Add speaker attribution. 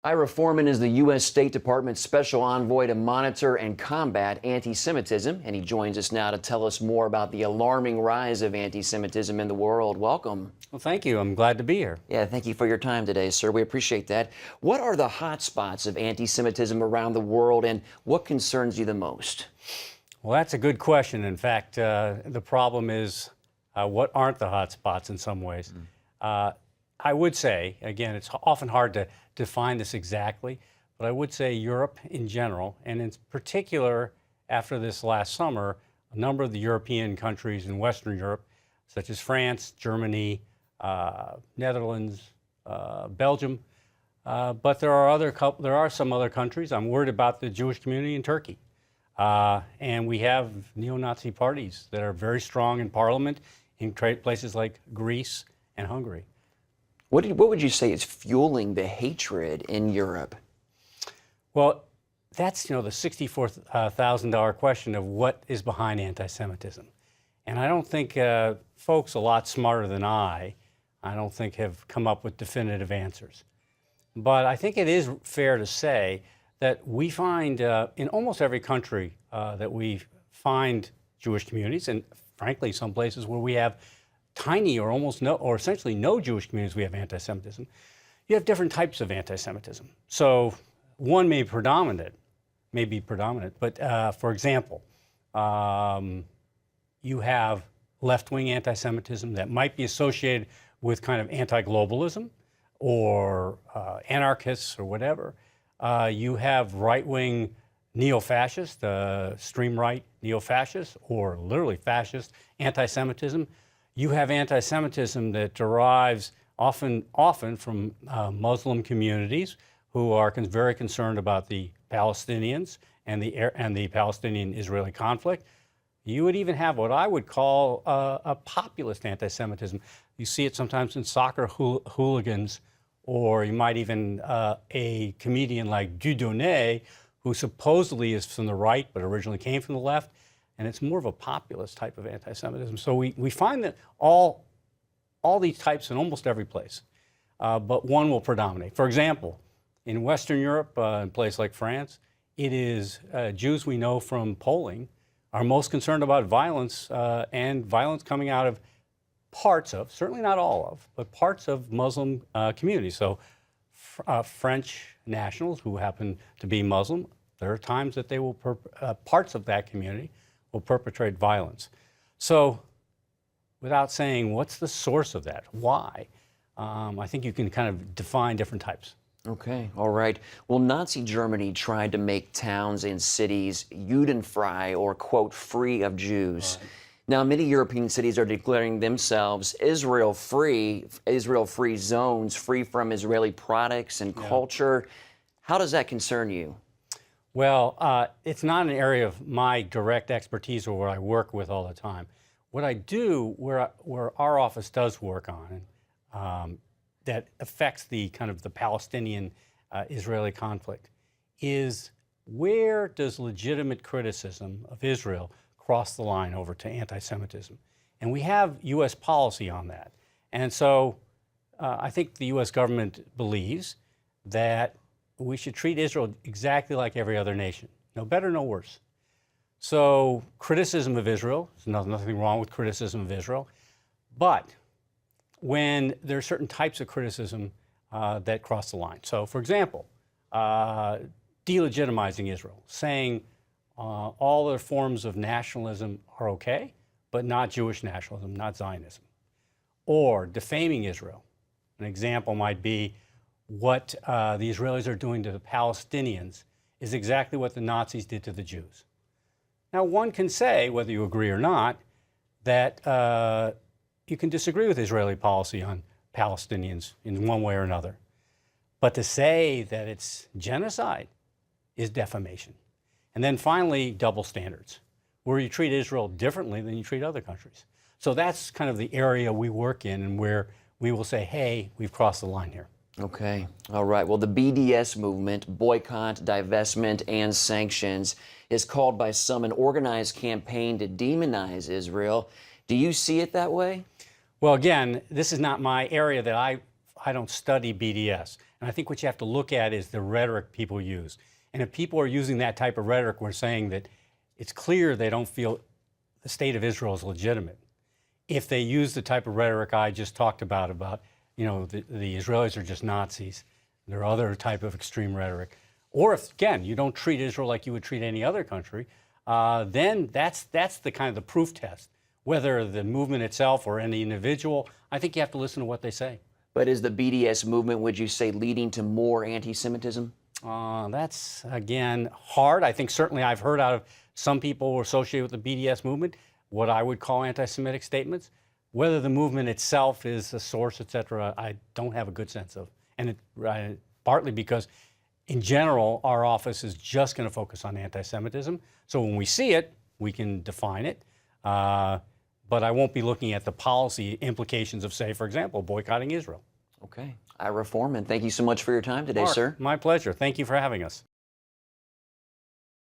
Speaker 1: Ira Foreman is the U.S. State Department's special envoy to monitor and combat anti-Semitism, and he joins us now to tell us more about the alarming rise of anti-Semitism in the world. Welcome.
Speaker 2: Well, thank you. I'm glad to be here.
Speaker 1: Yeah, thank you for your time today, sir. We appreciate that. What are the hot spots of anti-Semitism around the world, and what concerns you the most?
Speaker 2: Well, that's a good question. In fact, the problem is what aren't the hot spots in some ways? I would say, again, it's often hard to define this exactly, but I would say Europe in general, and in particular after this last summer, a number of the European countries in Western Europe, such as France, Germany, Netherlands, Belgium, but there are some other countries. I'm worried about the Jewish community in Turkey. And we have neo-Nazi parties that are very strong in parliament in places like Greece and Hungary.
Speaker 1: What would you say is fueling the hatred in Europe?
Speaker 2: Well, that's the $64,000 question of what is behind anti-Semitism. And I don't think folks a lot smarter than I don't think have come up with definitive answers. But I think it is fair to say that we find in almost every country that we find Jewish communities, and frankly, some places where we have tiny or almost no, or essentially no Jewish communities, we have anti-Semitism. You have different types of anti-Semitism. So one may be predominant, but for example, you have left-wing anti-Semitism that might be associated with kind of anti-globalism or anarchists or whatever. You have right-wing neo-fascist, extreme-right neo-fascist, or literally fascist anti-Semitism. You have anti-Semitism that derives often from Muslim communities who are very concerned about the Palestinians and the Palestinian-Israeli conflict. You would even have what I would call a populist anti-Semitism. You see it sometimes in soccer hooligans, or you might even a comedian like Dieudonné, who supposedly is from the right but originally came from the left. And it's more of a populist type of anti-Semitism. So we find that all these types in almost every place, but one will predominate. For example, in Western Europe, in a place like France, it is Jews we know from polling are most concerned about violence and violence coming out of parts of, certainly not all of, but parts of Muslim communities. So French nationals who happen to be Muslim, there are times that they will, parts of that community will perpetrate violence. So without saying what's the source of that, why, I think you can kind of define different types.
Speaker 1: Okay, all right. Well, Nazi Germany tried to make towns and cities Judenfrei, or, quote, free of Jews. Right. Now, many European cities are declaring themselves Israel-free zones, free from Israeli products and culture. How does that concern you?
Speaker 2: Well, it's not an area of my direct expertise or what I work with all the time. What I do, where our office does work on, that affects the kind of the Palestinian-Israeli conflict, is where does legitimate criticism of Israel cross the line over to anti-Semitism? And we have U.S. policy on that. And so I think the U.S. government believes that we should treat Israel exactly like every other nation, no better, no worse. So criticism of Israel, there's nothing wrong with criticism of Israel, but when there are certain types of criticism that cross the line. So for example, delegitimizing Israel, saying all other forms of nationalism are okay, but not Jewish nationalism, not Zionism. Or defaming Israel. An example might be what the Israelis are doing to the Palestinians is exactly what the Nazis did to the Jews. Now, one can say, whether you agree or not, that you can disagree with Israeli policy on Palestinians in one way or another. But to say that it's genocide is defamation. And then finally, double standards, where you treat Israel differently than you treat other countries. So that's kind of the area we work in and where we will say, hey, we've crossed the line here.
Speaker 1: Okay. All right. Well, the BDS movement, boycott, divestment, and sanctions, is called by some an organized campaign to demonize Israel. Do you see it that way?
Speaker 2: Well, again, this is not my area that I don't study BDS. And I think what you have to look at is the rhetoric people use. And if people are using that type of rhetoric, we're saying that it's clear they don't feel the state of Israel is legitimate. If they use the type of rhetoric I just talked about, the Israelis are just Nazis, there are other type of extreme rhetoric, or if, again, you don't treat Israel like you would treat any other country, then that's the kind of the proof test. Whether the movement itself or any individual, I think you have to listen to what they say.
Speaker 1: But is the BDS movement, would you say, leading to more anti-Semitism?
Speaker 2: That's, again, hard. I think certainly I've heard out of some people who are associated with the BDS movement what I would call anti-Semitic statements. Whether the movement itself is a source, et cetera, I don't have a good sense of. And partly because, in general, our office is just going to focus on anti-Semitism. So when we see it, we can define it. But I won't be looking at the policy implications of, say, for example, boycotting Israel.
Speaker 1: Okay. Ira Foreman, thank you so much for your time today,
Speaker 2: Mark,
Speaker 1: sir.
Speaker 2: my pleasure. Thank you for having us.